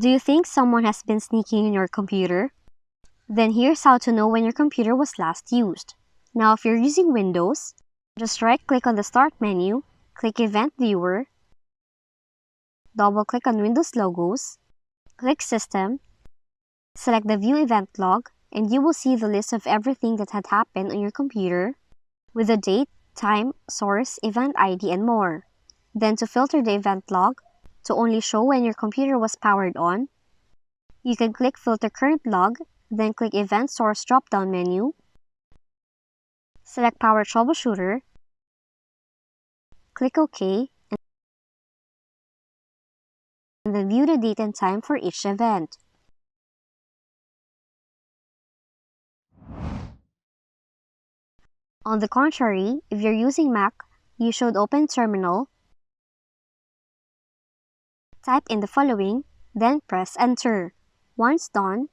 Do you think someone has been sneaking in your computer? Then here's how to know when your computer was last used. Now if you're using Windows, just right-click on the Start menu, click Event Viewer, double-click on Windows logos, click System, select the View Event Log, and you will see the list of everything that had happened on your computer with the date, time, source, event ID, and more. Then to filter the event log to only show when your computer was powered on, you can click Filter Current Log, then click Event Source drop-down menu, select Power Troubleshooter, click OK, and then view the date and time for each event. On the contrary, if you're using Mac, you should open Terminal, type in the following, then press Enter. Once done,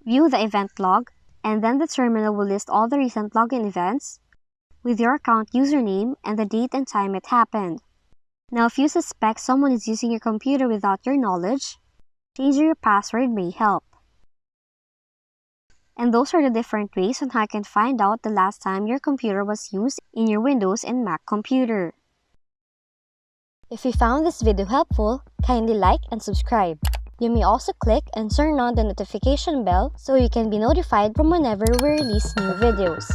view the event log, and then the terminal will list all the recent login events with your account username and the date and time it happened. Now if you suspect someone is using your computer without your knowledge, changing your password may help. And those are the different ways on how you can find out the last time your computer was used in your Windows and Mac computer. If you found this video helpful, kindly like and subscribe. You may also click and turn on the notification bell so you can be notified from whenever we release new videos.